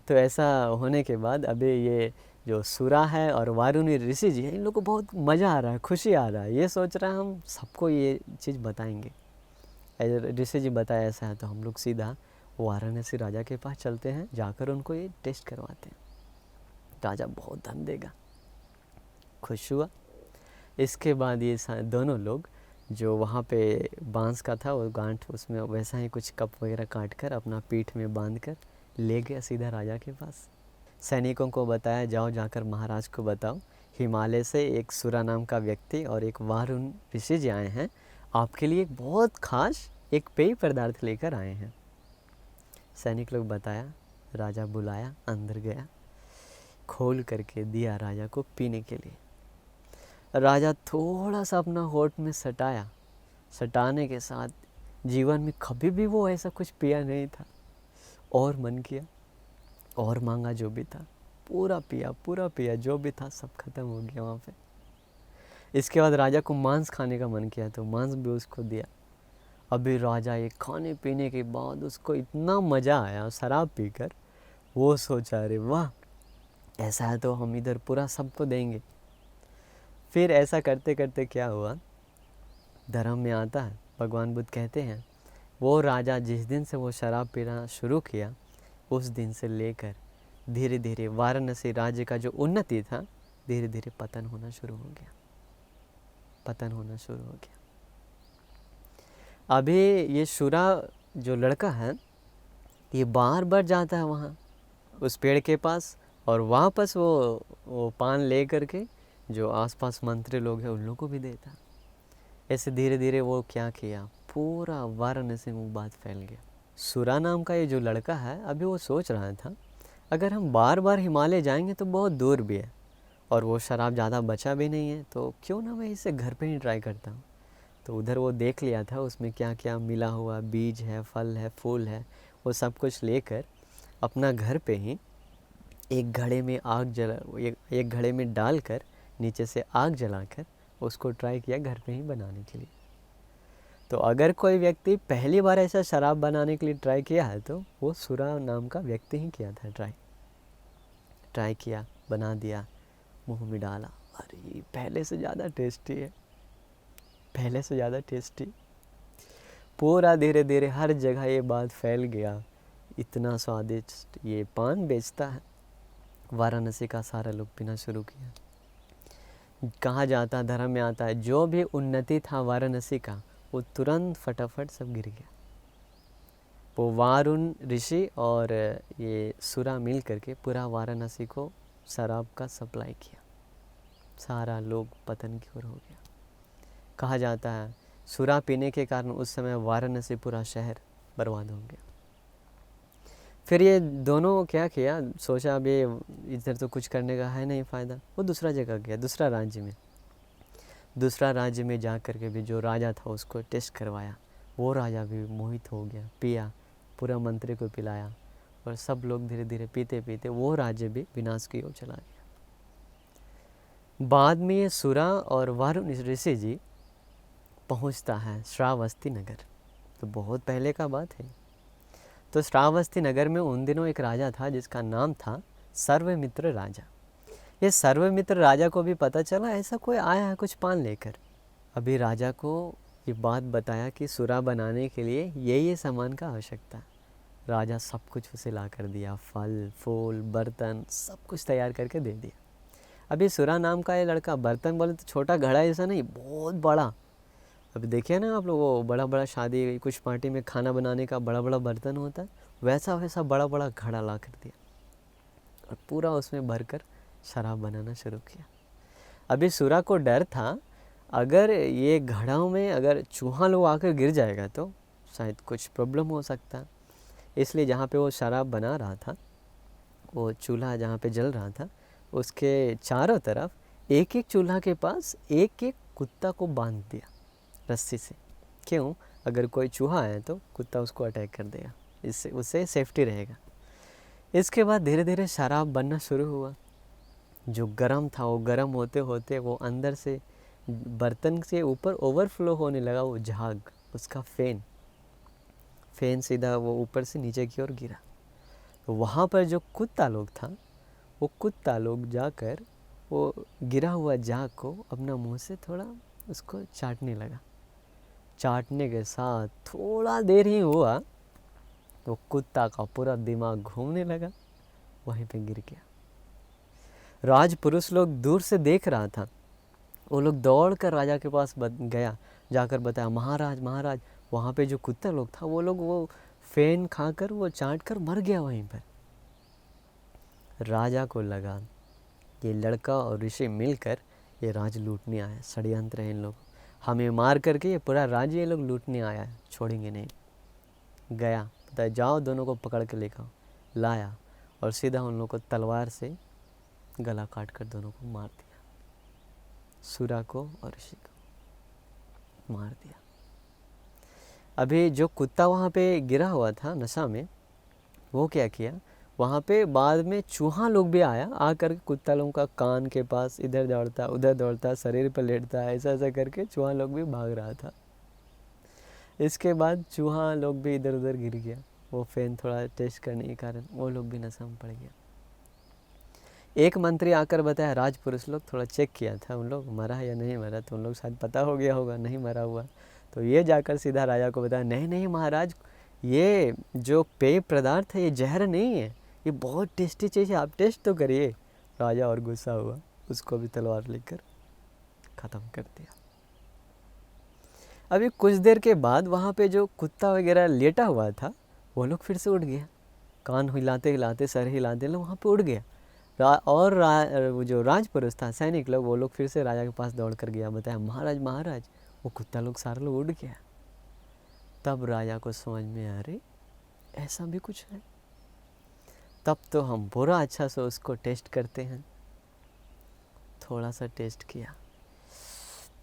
तो ऐसा होने के बाद अभी ये जो सुरा है और वारुणी ऋषि जी हैं, इन लोगों को बहुत मज़ा आ रहा है, खुशी आ रहा है। ये सोच रहा है हम सबको ये चीज़ बताएंगे। ऋषि जी बताया ऐसा है तो हम लोग सीधा वाराणसी राजा के पास चलते हैं, जाकर उनको ये टेस्ट करवाते हैं। राजा बहुत धन देगा, खुश हुआ। इसके बाद ये दोनों लोग जो वहाँ पे बांस का था, वो गांठ, उसमें वैसा ही कुछ कप वगैरह काट कर अपना पीठ में बांध कर ले गया सीधा राजा के पास। सैनिकों को बताया, जाओ जाकर महाराज को बताओ, हिमालय से एक सुरा नाम का व्यक्ति और एक वारुण ऋषि जी आए हैं, आपके लिए एक बहुत खास एक पेय पदार्थ लेकर आए हैं। सैनिक लोग बताया, राजा बुलाया, अंदर गया, खोल करके दिया राजा को पीने के लिए। राजा थोड़ा सा अपना होठ में सटाया, सटाने के साथ जीवन में कभी भी वो ऐसा कुछ पिया नहीं था, और मन किया और मांगा, जो भी था पूरा पिया, जो भी था सब खत्म हो गया वहाँ पे। इसके बाद राजा को मांस खाने का मन किया तो मांस भी उसको दिया। अभी राजा ये खाने पीने के बाद उसको इतना मज़ा आया शराब पीकर, वो सोचा, अरे वाह, ऐसा है तो हम इधर पूरा सबको देंगे। फिर ऐसा करते करते क्या हुआ, धर्म में आता है, भगवान बुद्ध कहते हैं, वो राजा जिस दिन से वो शराब पीना शुरू किया, उस दिन से लेकर धीरे धीरे वाराणसी राज्य का जो उन्नति था, धीरे धीरे पतन होना शुरू हो गया। अभी ये शुरा जो लड़का है, ये बार बार जाता है वहाँ उस पेड़ के पास, और वापस वो पान ले करके जो आसपास मंत्री लोग हैं उन लोगों को भी देता। ऐसे धीरे धीरे वो क्या किया, पूरा वाराणसी में वो बात फैल गया। सुरा नाम का ये जो लड़का है, अभी वो सोच रहा था, अगर हम बार बार हिमालय जाएंगे तो बहुत दूर भी है, और वो शराब ज़्यादा बचा भी नहीं है, तो क्यों ना मैं इसे घर पे ही ट्राई करता हूँ। तो उधर वो देख लिया था उसमें क्या क्या मिला हुआ, बीज है, फल है, फूल है, वो सब कुछ लेकर अपना घर पे ही एक घड़े में एक घड़े में डालकर नीचे से आग जलाकर उसको ट्राई किया घर पे ही बनाने के लिए। तो अगर कोई व्यक्ति पहली बार ऐसा शराब बनाने के लिए ट्राई किया है तो वो सुरा नाम का व्यक्ति ही किया था। ट्राई किया, बना दिया, मुंह में डाला, अरे पहले से ज़्यादा टेस्टी। पूरा धीरे धीरे हर जगह ये बात फैल गया, इतना स्वादिष्ट ये पान बेचता है। वाराणसी का सारा लोग पीना शुरू किया। कहा जाता, धर्म में आता है, जो भी उन्नति था वाराणसी का, वो तुरंत फटाफट सब गिर गया। वो वारुण ऋषि और ये सुरा मिल करके पूरा वाराणसी को शराब का सप्लाई किया, सारा लोग पतन की ओर हो गया। कहा जाता है सुरा पीने के कारण उस समय वाराणसी पूरा शहर बर्बाद हो गया। फिर ये दोनों क्या किया, सोचा अब ये इधर तो कुछ करने का है नहीं फ़ायदा, वो दूसरा जगह गया, दूसरा राज्य में जा कर के भी जो राजा था उसको टेस्ट करवाया। वो राजा भी मोहित हो गया, पिया, पूरा मंत्री को पिलाया, और सब लोग धीरे धीरे पीते पीते वो राज्य भी विनाश की ओर चला गया। बाद में ये सुरा और वरुण ऋषि जी पहुंचता है श्रावस्ती नगर। तो बहुत पहले का बात है। तो श्रावस्ती नगर में उन दिनों एक राजा था जिसका नाम था सर्वमित्र राजा। ये सर्वमित्र राजा को भी पता चला ऐसा कोई आया है कुछ पान लेकर। अभी राजा को ये बात बताया कि सुरा बनाने के लिए ये सामान का आवश्यकता है। राजा सब कुछ उसे ला कर दिया, फल फूल बर्तन सब कुछ तैयार करके दे दिया। अभी सुरा नाम का ये लड़का, बर्तन बोले तो छोटा घड़ा ऐसा नहीं, बहुत बड़ा। अभी देखिए ना आप लोग, वो बड़ा बड़ा शादी कुछ पार्टी में खाना बनाने का बड़ा बड़ा बर्तन होता है, वैसा वैसा बड़ा बड़ा घड़ा ला कर दिया और पूरा उसमें भरकर शराब बनाना शुरू किया। अभी सुरा को डर था अगर ये घड़ों में अगर चूहा लोग आकर गिर जाएगा तो शायद कुछ प्रॉब्लम हो सकता है। इसलिए जहाँ पे वो शराब बना रहा था, वो चूल्हा जहाँ पे जल रहा था, उसके चारों तरफ एक एक चूल्हा के पास एक एक कुत्ता को बांध दिया रस्सी से। क्यों? अगर कोई चूहा आए तो कुत्ता उसको अटैक कर देगा, इससे उससे सेफ्टी रहेगा। इसके बाद धीरे धीरे शराब बनना शुरू हुआ। जो गर्म था वो गर्म होते होते वो अंदर से बर्तन से ऊपर ओवरफ्लो होने लगा। वो झाग, उसका फेन सीधा वो ऊपर से नीचे की ओर गिरा। तो वहाँ पर जो कुत्ता लोग था, वो कुत्ता लोग जाकर वो गिरा हुआ झाग को अपना मुंह से थोड़ा उसको चाटने लगा। चाटने के साथ थोड़ा देर ही हुआ तो कुत्ता का पूरा दिमाग घूमने लगा, वहीं पे गिर गया। राजपुरुष लोग दूर से देख रहा था। वो लोग दौड़ कर राजा के पास गया, जाकर बताया महाराज महाराज वहाँ पे जो कुत्ता लोग था वो लोग वो फेन खाकर वो चाट कर मर गया वहीं पर। राजा को लगा ये लड़का और ऋषि मिलकर ये राज लूटने आया, षड्यंत्र है इन लोग, हमें मार करके ये पूरा राज्य ये लोग लूटने आया है, छोड़ेंगे नहीं। गया, बताया जाओ दोनों को पकड़ के लेकर लाया और सीधा उन लोगों को तलवार से गला काट कर दोनों को मार दिया। सुरा को और ऋषि को मार दिया। अभी जो कुत्ता वहाँ पे गिरा हुआ था नशा में, वो क्या किया, वहाँ पे बाद में चूहा लोग भी आया, आकर कुत्ता लोगों का कान के पास इधर दौड़ता उधर दौड़ता, शरीर पर लेटता, ऐसा ऐसा करके चूहा लोग भी भाग रहा था। इसके बाद चूहा लोग भी इधर उधर गिर गया। वो फेन थोड़ा टेस्ट करने के कारण वो लोग भी नशा में पड़ गया। एक मंत्री आकर बताया राजपुरुष लोग थोड़ा चेक किया था, उन लोग मरा है या नहीं मरा, तो उन लोग शायद पता हो गया होगा नहीं मरा हुआ। तो ये जाकर सीधा राजा को बताया नहीं नहीं महाराज, ये जो पेय पदार्थ है ये जहर नहीं है, ये बहुत टेस्टी चीज़ है, आप टेस्ट तो करिए। राजा और गुस्सा हुआ, उसको भी तलवार लेकर ख़त्म कर दिया। अभी कुछ देर के बाद वहाँ पे जो कुत्ता वगैरह लेटा हुआ था वो लोग फिर से उठ गया, कान हिलाते हिलाते सर हिलाते वहाँ पे उड़ गया। वो जो राजपुरुष था, सैनिक लोग, वो लोग फिर से राजा के पास दौड़ कर गया, बताया महाराज महाराज वो कुत्ता लोग सारे लोग उड़ गया। तब राजा को समझ में आया अरे ऐसा भी कुछ है। तब तो हम बुरा अच्छा से उसको टेस्ट करते हैं। थोड़ा सा टेस्ट किया,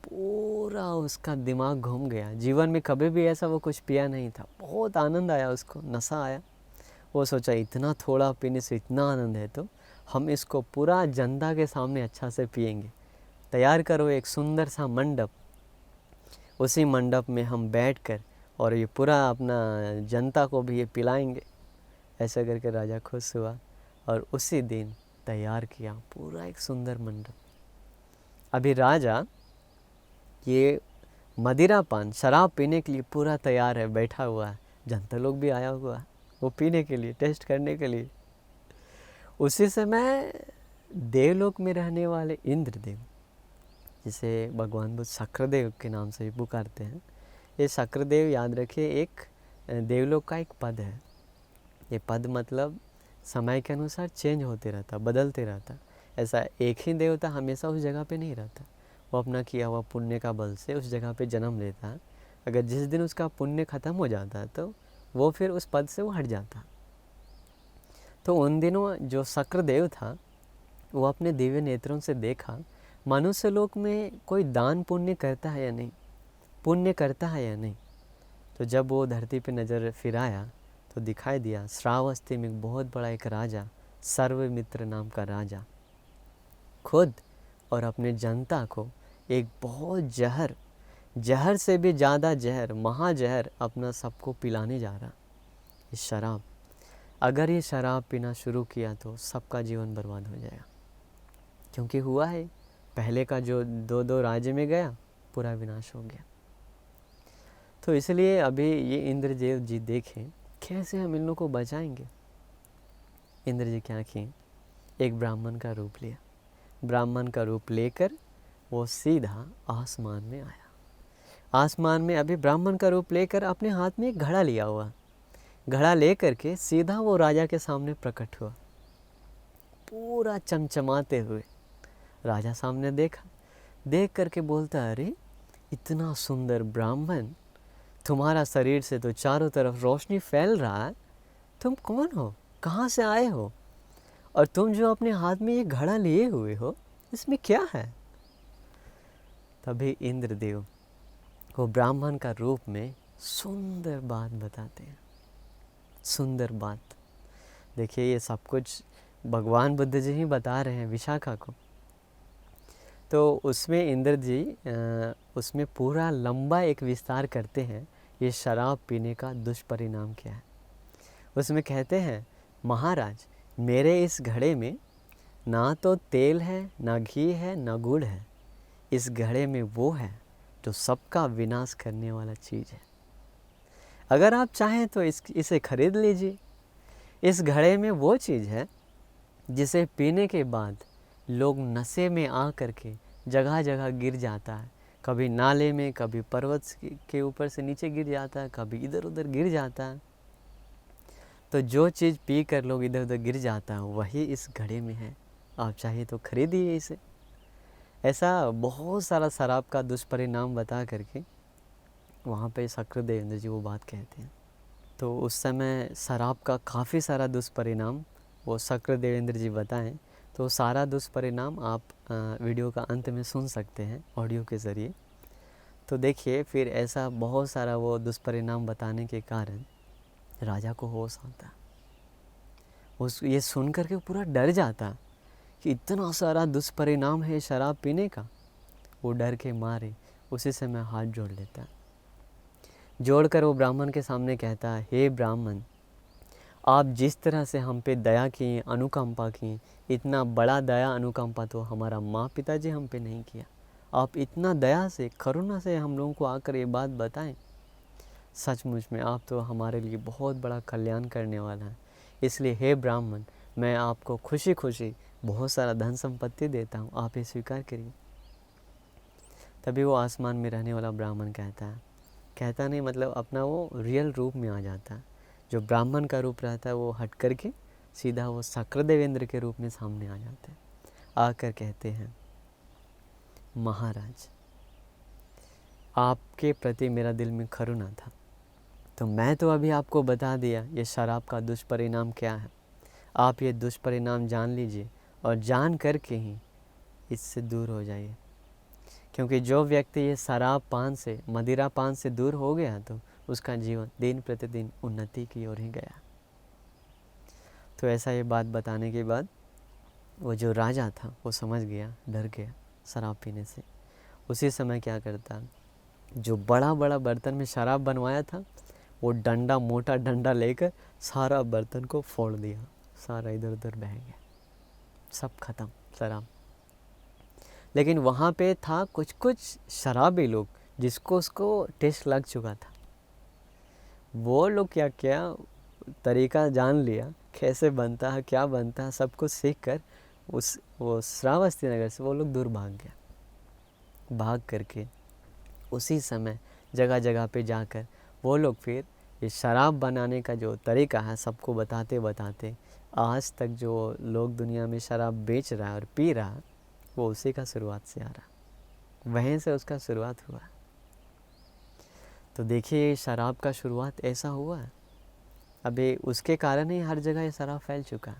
पूरा उसका दिमाग घूम गया। जीवन में कभी भी ऐसा वो कुछ पिया नहीं था, बहुत आनंद आया उसको, नशा आया। वो सोचा इतना थोड़ा पीने से इतना आनंद है तो हम इसको पूरा जनता के सामने अच्छा से पिएंगे। तैयार करो एक सुंदर सा मंडप, उसी मंडप में हम बैठकर और ये पूरा अपना जनता को भी ये पिलाएंगे। ऐसा करके राजा खुश हुआ और उसी दिन तैयार किया पूरा एक सुंदर मंडप। अभी राजा ये मदिरा पान शराब पीने के लिए पूरा तैयार है, बैठा हुआ है। जनता लोग भी आया हुआ है वो पीने के लिए, टेस्ट करने के लिए। उसी समय देवलोक में रहने वाले इंद्रदेव, जिसे भगवान बुद्ध शक्रदेव के नाम से भी पुकारते हैं, ये शक्रदेव याद रखिए एक देवलोक का एक पद है। ये पद मतलब समय के अनुसार चेंज होते रहता, बदलते रहता। ऐसा एक ही देवता हमेशा उस जगह पे नहीं रहता, वो अपना किया हुआ पुण्य का बल से उस जगह पे जन्म लेता है। अगर जिस दिन उसका पुण्य ख़त्म हो जाता है तो वो फिर उस पद से वो हट जाता। तो उन दिनों जो शक्रदेव था वो अपने दिव्य नेत्रों से देखा मनुष्य लोक में कोई दान पुण्य करता है या नहीं, पुण्य करता है या नहीं। तो जब वो धरती पे नज़र फिराया तो दिखाई दिया श्रावस्ती में बहुत बड़ा एक राजा, सर्वमित्र नाम का राजा, खुद और अपने जनता को एक बहुत जहर से भी ज़्यादा जहर, महाजहर अपना सबको पिलाने जा रहा। ये शराब, अगर ये शराब पीना शुरू किया तो सबका जीवन बर्बाद हो जाएगा। क्योंकि हुआ है, पहले का जो दो राज्य में गया पूरा विनाश हो गया। तो इसलिए अभी ये इंद्रदेव जी देखें कैसे हम इन लोगों को बचाएंगे। इंद्र जी क्या किए, एक ब्राह्मण का रूप लिया। ब्राह्मण का रूप लेकर वो सीधा आसमान में आया। आसमान में अभी ब्राह्मण का रूप लेकर अपने हाथ में एक घड़ा लिया हुआ, घड़ा लेकर के सीधा वो राजा के सामने प्रकट हुआ, पूरा चमचमाते हुए। राजा सामने देखा, देख करके बोलता, अरे इतना सुंदर ब्राह्मण, तुम्हारा शरीर से तो चारों तरफ रोशनी फैल रहा है, तुम कौन हो, कहाँ से आए हो, और तुम जो अपने हाथ में ये घड़ा लिए हुए हो इसमें क्या है। तभी इंद्रदेव वो ब्राह्मण का रूप में सुंदर बात बताते हैं। सुंदर बात, देखिए ये सब कुछ भगवान बुद्ध जी ही बता रहे हैं विशाखा को। तो उसमें इंद्र जी उसमें पूरा लंबा एक विस्तार करते हैं, ये शराब पीने का दुष्परिणाम क्या है। उसमें कहते हैं, महाराज मेरे इस घड़े में ना तो तेल है, ना घी है, ना गुड़ है। इस घड़े में वो है जो सबका विनाश करने वाला चीज़ है। अगर आप चाहें तो इसे खरीद लीजिए। इस घड़े में वो चीज़ है जिसे पीने के बाद लोग नशे में आ करके जगह जगह गिर जाता है, कभी नाले में, कभी पर्वत के ऊपर से नीचे गिर जाता है, कभी इधर उधर गिर जाता है। तो जो चीज़ पी कर लोग इधर उधर गिर जाता है वही इस घड़े में है, आप चाहे तो खरीदिए इसे। ऐसा बहुत सारा शराब का दुष्परिणाम बता करके वहाँ पे शक्रदेवेंद्र जी वो बात कहते हैं। तो उस समय शराब का काफ़ी सारा दुष्परिणाम वो शक्रदेवेंद्र जी बताएं, तो सारा दुष्परिणाम आप वीडियो का अंत में सुन सकते हैं ऑडियो के ज़रिए। तो देखिए फिर ऐसा बहुत सारा वो दुष्परिणाम बताने के कारण राजा को होश आता, उस ये सुन कर के पूरा डर जाता कि इतना सारा दुष्परिणाम है शराब पीने का। वो डर के मारे उसी समय हाथ जोड़ लेता, जोड़कर वो ब्राह्मण के सामने कहता है, हे ब्राह्मण, आप जिस तरह से हम पे दया किए, अनुकंपा की, इतना बड़ा दया अनुकंपा तो हमारा माँ पिताजी हम पे नहीं किया। आप इतना दया से, करुणा से हम लोगों को आकर ये बात बताएं, सचमुच में आप तो हमारे लिए बहुत बड़ा कल्याण करने वाला है। इसलिए हे ब्राह्मण, मैं आपको खुशी खुशी बहुत सारा धन संपत्ति देता हूँ, आप ये स्वीकार करिए। तभी वो आसमान में रहने वाला ब्राह्मण कहता नहीं मतलब अपना वो रियल रूप में आ जाता है। जो ब्राह्मण का रूप रहता है वो हट करके सीधा वो शक्रदेवेंद्र के रूप में सामने आ जाते हैं। आकर कहते हैं, महाराज आपके प्रति मेरा दिल में करुणा था, तो मैं तो अभी आपको बता दिया ये शराब का दुष्परिणाम क्या है। आप ये दुष्परिणाम जान लीजिए और जान करके ही इससे दूर हो जाइए। क्योंकि जो व्यक्ति ये शराब पान से, मदिरा पान से दूर हो गया तो उसका जीवन दिन प्रतिदिन उन्नति की ओर ही गया। तो ऐसा ये बात बताने के बाद वो जो राजा था वो समझ गया, डर गया शराब पीने से। उसी समय क्या करता, जो बड़ा बड़ा बर्तन में शराब बनवाया था वो डंडा, मोटा डंडा लेकर सारा बर्तन को फोड़ दिया, सारा इधर उधर बह गया, सब खत्म शराब। लेकिन वहाँ पे था कुछ कुछ शराबी लोग जिसको उसको टेस्ट लग चुका था। वो लोग क्या क्या तरीका जान लिया, कैसे बनता है, क्या बनता है, सब कुछ सीख कर वो श्रावस्ती नगर से वो लोग दूर भाग गया। भाग करके उसी समय जगह जगह पे जाकर वो लोग फिर ये शराब बनाने का जो तरीका है सबको बताते बताते आज तक जो लोग दुनिया में शराब बेच रहा है और पी रहा है वो उसी का शुरुआत से आ रहा, वहीं से उसका शुरुआत हुआ। तो देखिए शराब का शुरुआत ऐसा हुआ है, अभी उसके कारण ही हर जगह ये शराब फैल चुका।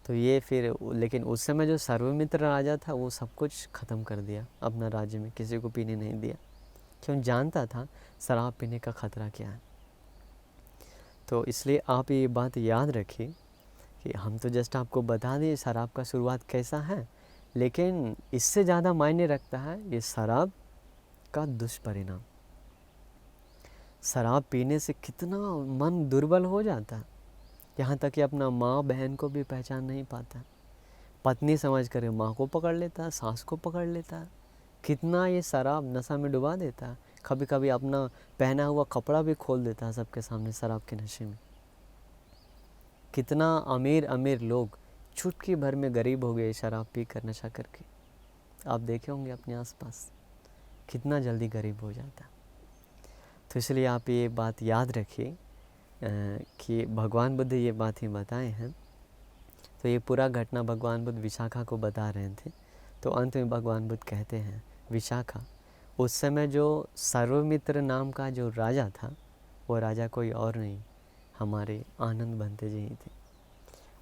तो ये फिर लेकिन उस समय जो सर्वमित्र राजा था वो सब कुछ ख़त्म कर दिया अपना राज्य में, किसी को पीने नहीं दिया, क्यों जानता था शराब पीने का ख़तरा क्या है। तो इसलिए आप ये बात याद रखिए कि हम तो जस्ट आपको बता दें शराब का शुरुआत कैसा है, लेकिन इससे ज़्यादा मायने रखता है ये शराब का दुष्परिणाम। शराब पीने से कितना मन दुर्बल हो जाता है, यहाँ तक कि अपना माँ बहन को भी पहचान नहीं पाता। पत्नी समझ कर माँ को पकड़ लेता है, सास को पकड़ लेता है। कितना ये शराब नशा में डुबा देता है। कभी कभी अपना पहना हुआ कपड़ा भी खोल देता है सबके सामने शराब के नशे में। कितना अमीर अमीर लोग चुटकी भर में गरीब हो गए शराब पी कर, नशा करके। आप देखे होंगे अपने आसपास कितना जल्दी गरीब हो जाता। तो इसलिए आप ये बात याद रखिए कि भगवान बुद्ध ये बात ही बताए हैं। तो ये पूरा घटना भगवान बुद्ध विशाखा को बता रहे थे। तो अंत में भगवान बुद्ध कहते हैं, विशाखा, उस समय जो सर्वमित्र नाम का जो राजा था, वो राजा कोई और नहीं, हमारे आनंद बंते जी ही थे।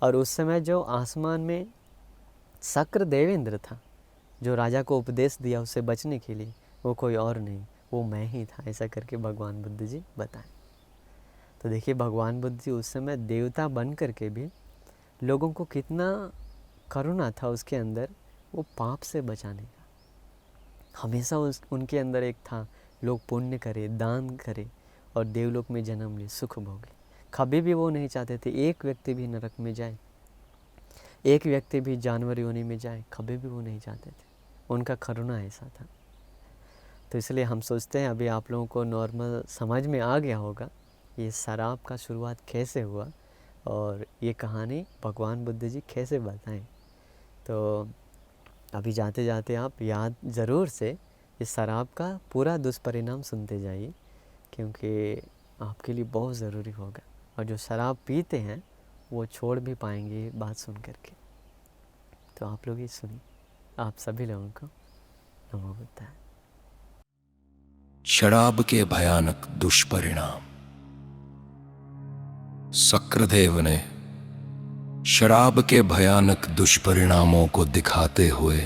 और उस समय जो आसमान में शक्र देवेंद्र था, जो राजा को उपदेश दिया उससे बचने के लिए, वो कोई और नहीं, वो मैं ही था। ऐसा करके भगवान बुद्ध जी बताएं। तो देखिए भगवान बुद्ध जी उस समय देवता बन करके भी लोगों को कितना करुणा था उसके अंदर, वो पाप से बचाने का। हमेशा उनके अंदर एक था, लोग पुण्य करे, दान करे और देवलोक में जन्म ले, सुख भोगे। कभी भी वो नहीं चाहते थे एक व्यक्ति भी नरक में जाए, एक व्यक्ति भी जानवर योनि में जाए, कभी भी वो नहीं चाहते थे। उनका करुणा ऐसा था। तो इसलिए हम सोचते हैं अभी आप लोगों को नॉर्मल समझ में आ गया होगा ये शराब का शुरुआत कैसे हुआ और ये कहानी भगवान बुद्ध जी कैसे बताएं। तो अभी जाते जाते आप याद ज़रूर से इस शराब का पूरा दुष्परिणाम सुनते जाइए, क्योंकि आपके लिए बहुत ज़रूरी होगा। और जो शराब पीते हैं वो छोड़ भी पाएंगे बात सुन करके। तो आप लोग ये सुनिए, आप सभी लोगों को नमो बुद्धाय। शराब के भयानक दुष्परिणाम। शक्रदेव ने शराब के भयानक दुष्परिणामों को दिखाते हुए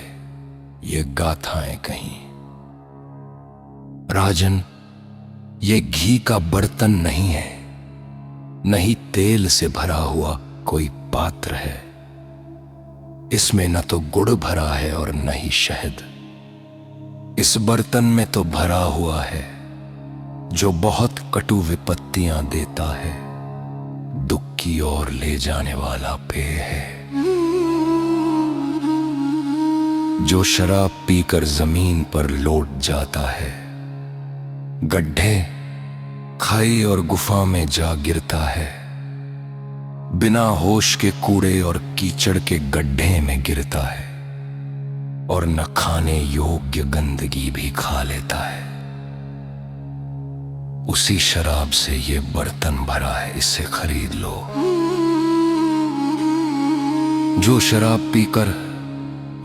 ये गाथाएं कही। राजन, ये घी का बर्तन नहीं है, नहीं तेल से भरा हुआ कोई पात्र है। इसमें न तो गुड़ भरा है और न ही शहद। इस बर्तन में तो भरा हुआ है जो बहुत कटु विपत्तियां देता है, दुख की ओर ले जाने वाला पेय है। जो शराब पीकर जमीन पर लौट जाता है, गड्ढे, खाई और गुफा में जा गिरता है, बिना होश के कूड़े और कीचड़ के गड्ढे में गिरता है और न खाने योग्य गंदगी भी खा लेता है। उसी शराब से ये बर्तन भरा है, इसे खरीद लो। जो शराब पीकर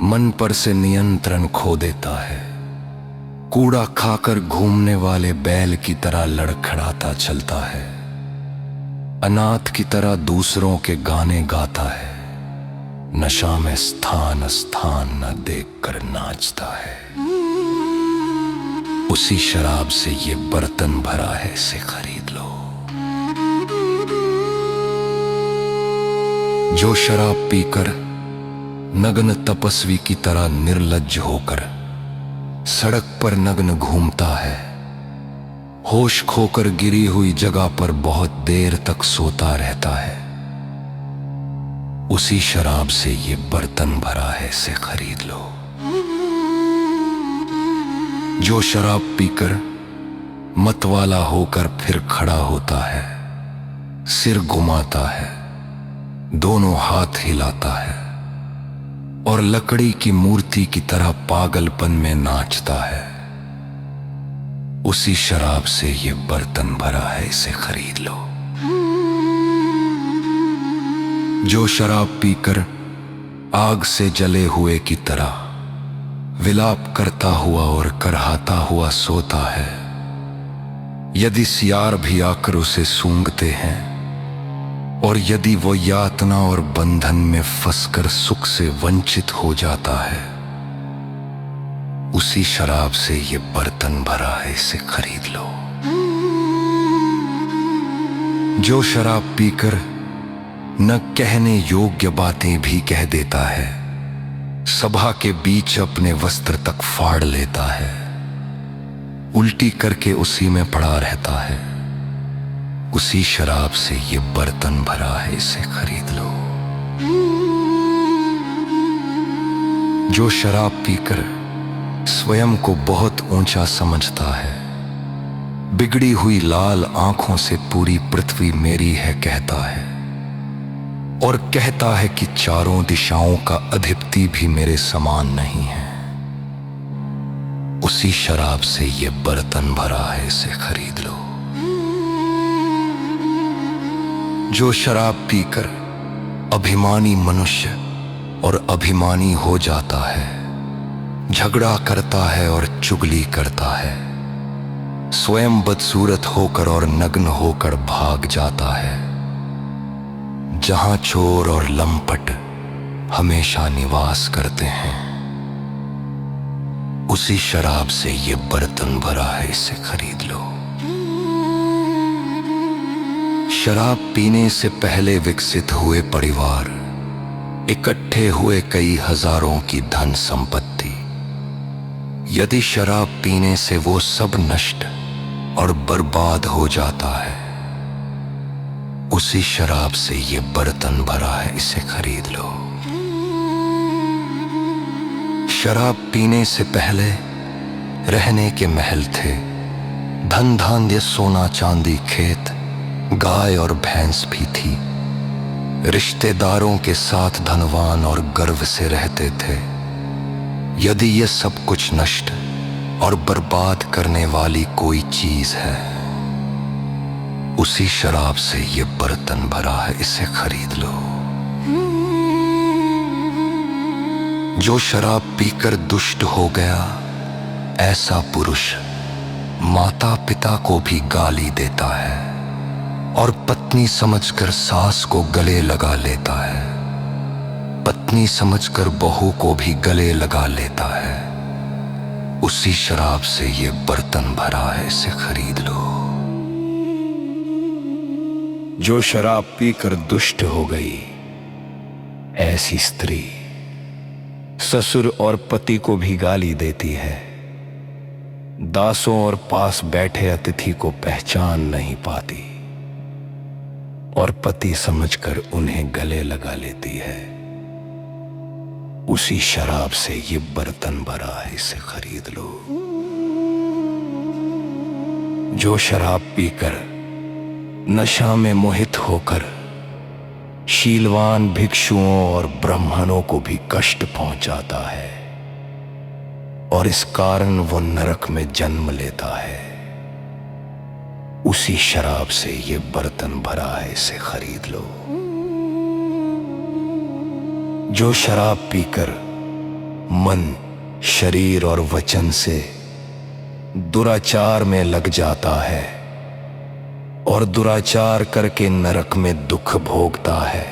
मन पर से नियंत्रण खो देता है, कूड़ा खाकर घूमने वाले बैल की तरह लड़खड़ाता चलता है, अनाथ की तरह दूसरों के गाने गाता है, नशा में स्थान स्थान न देखकर नाचता है, उसी शराब से ये बर्तन भरा है, इसे खरीद लो। जो शराब पीकर नग्न तपस्वी की तरह निर्लज्ज होकर सड़क पर नग्न घूमता है, होश खोकर गिरी हुई जगह पर बहुत देर तक सोता रहता है, उसी शराब से ये बर्तन भरा है, इसे खरीद लो। जो शराब पीकर मतवाला होकर फिर खड़ा होता है, सिर घुमाता है, दोनों हाथ हिलाता है और लकड़ी की मूर्ति की तरह पागलपन में नाचता है, उसी शराब से ये बर्तन भरा है, इसे खरीद लो। जो शराब पीकर आग से जले हुए की तरह विलाप करता हुआ और करहाता हुआ सोता है, यदि सियार भी आकर उसे सूंघते हैं और यदि वो यातना और बंधन में फंसकर सुख से वंचित हो जाता है, उसी शराब से ये बर्तन भरा है, इसे खरीद लो। जो शराब पीकर न कहने योग्य बातें भी कह देता है, सभा के बीच अपने वस्त्र तक फाड़ लेता है, उल्टी करके उसी में पड़ा रहता है। उसी शराब से ये बर्तन भरा है, इसे खरीद लो। जो शराब पीकर स्वयं को बहुत ऊंचा समझता है, बिगड़ी हुई लाल आंखों से पूरी पृथ्वी मेरी है कहता है, और कहता है कि चारों दिशाओं का अधिपति भी मेरे समान नहीं है। उसी शराब से ये बर्तन भरा है, इसे खरीद लो। जो शराब पीकर अभिमानी मनुष्य और अभिमानी हो जाता है, झगड़ा करता है और चुगली करता है, स्वयं बदसूरत होकर और नग्न होकर भाग जाता है, जहां चोर और लंपट हमेशा निवास करते हैं, उसी शराब से ये बर्तन भरा है, इसे खरीद लो। शराब पीने से पहले विकसित हुए परिवार, इकट्ठे हुए कई हजारों की धन संपत्ति, यदि शराब पीने से वो सब नष्ट और बर्बाद हो जाता है, उसी शराब से ये बर्तन भरा है, इसे खरीद लो। शराब पीने से पहले रहने के महल थे, धन धान्य सोना चांदी खेत, गाय और भैंस भी थी, रिश्तेदारों के साथ धनवान और गर्व से रहते थे। यदि ये सब कुछ नष्ट और बर्बाद करने वाली कोई चीज है, उसी शराब से ये बर्तन भरा है, इसे खरीद लो। जो शराब पीकर दुष्ट हो गया, ऐसा पुरुष माता पिता को भी गाली देता है और पत्नी समझकर सास को गले लगा लेता है, पत्नी समझकर बहू को भी गले लगा लेता है। उसी शराब से ये बर्तन भरा है, इसे खरीद लो। जो शराब पीकर दुष्ट हो गई, ऐसी स्त्री ससुर और पति को भी गाली देती है, दासों और पास बैठे अतिथि को पहचान नहीं पाती और पति समझकर उन्हें गले लगा लेती है। उसी शराब से ये बर्तन भरा है, इसे खरीद लो। जो शराब पीकर नशा में मोहित होकर शीलवान भिक्षुओं और ब्राह्मणों को भी कष्ट पहुंचाता है और इस कारण वो नरक में जन्म लेता है, उसी शराब से ये बर्तन भरा है, इसे खरीद लो। जो शराब पीकर मन, शरीर और वचन से दुराचार में लग जाता है और दुराचार करके नरक में दुख भोगता है,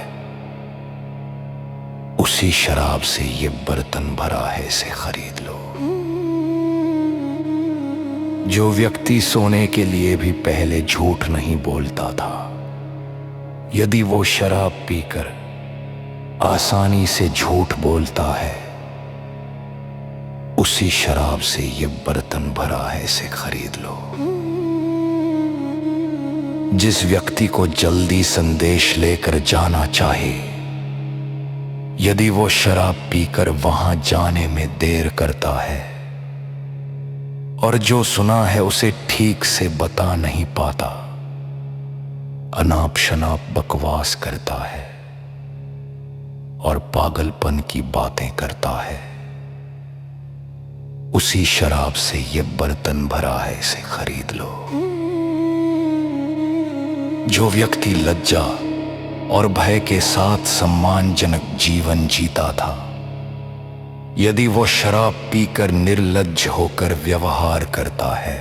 उसी शराब से ये बर्तन भरा है, इसे खरीद लो। जो व्यक्ति सोने के लिए भी पहले झूठ नहीं बोलता था, यदि वो शराब पीकर आसानी से झूठ बोलता है, उसी शराब से ये बर्तन भरा है, इसे खरीद लो। जिस व्यक्ति को जल्दी संदेश लेकर जाना चाहे, यदि वो शराब पीकर वहां जाने में देर करता है और जो सुना है उसे ठीक से बता नहीं पाता, अनाप शनाप बकवास करता है और पागलपन की बातें करता है, उसी शराब से ये बर्तन भरा है, इसे खरीद लो। जो व्यक्ति लज्जा और भय के साथ सम्मानजनक जीवन जीता था, यदि वो शराब पीकर निर्लज्ज होकर व्यवहार करता है,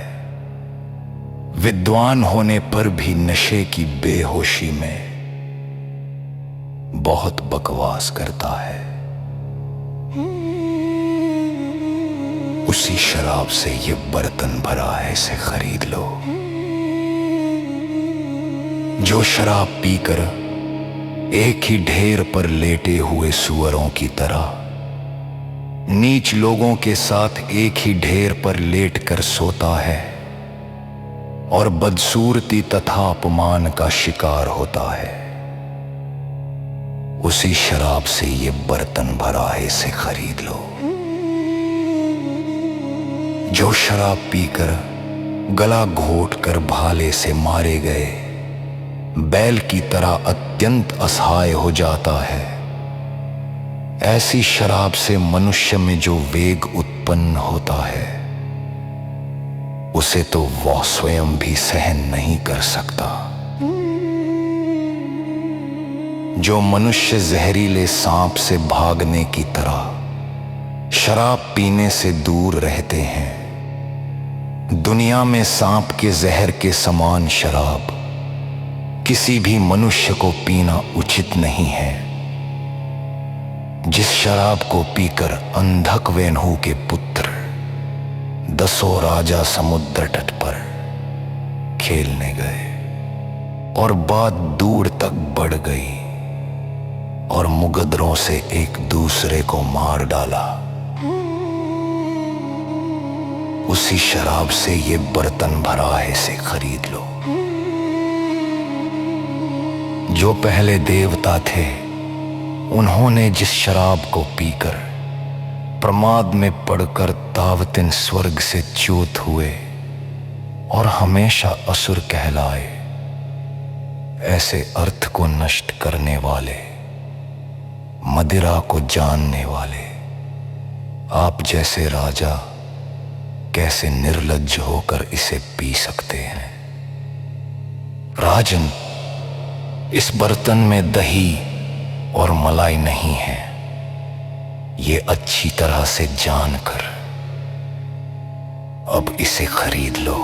विद्वान होने पर भी नशे की बेहोशी में बहुत बकवास करता है, उसी शराब से ये बर्तन भरा है, इसे खरीद लो। जो शराब पीकर एक ही ढेर पर लेटे हुए सुअरों की तरह नीच लोगों के साथ एक ही ढेर पर लेटकर सोता है और बदसूरती तथा अपमान का शिकार होता है। उसी शराब से ये बर्तन भरा है, इसे खरीद लो। जो शराब पीकर गला घोटकर भाले से मारे गए बैल की तरह अत्यंत असहाय हो जाता है, ऐसी शराब से मनुष्य में जो वेग उत्पन्न होता है उसे तो वह स्वयं भी सहन नहीं कर सकता। जो मनुष्य जहरीले सांप से भागने की तरह शराब पीने से दूर रहते हैं, दुनिया में सांप के जहर के समान शराब किसी भी मनुष्य को पीना उचित नहीं है। जिस शराब को पीकर अंधक वेणु के पुत्र 10 राजा समुद्र तट पर खेलने गए और बात दूर तक बढ़ गई और मुगदरों से एक दूसरे को मार डाला, उसी शराब से ये बर्तन भरा है, इसे खरीद लो। जो पहले देवता थे उन्होंने जिस शराब को पीकर प्रमाद में पड़कर तावतिन स्वर्ग से च्युत हुए और हमेशा असुर कहलाए, ऐसे अर्थ को नष्ट करने वाले, मदिरा को जानने वाले आप जैसे राजा कैसे निर्लज्ज होकर इसे पी सकते हैं। राजन, इस बर्तन में दही और मलाई नहीं है, ये अच्छी तरह से जानकर अब इसे खरीद लो।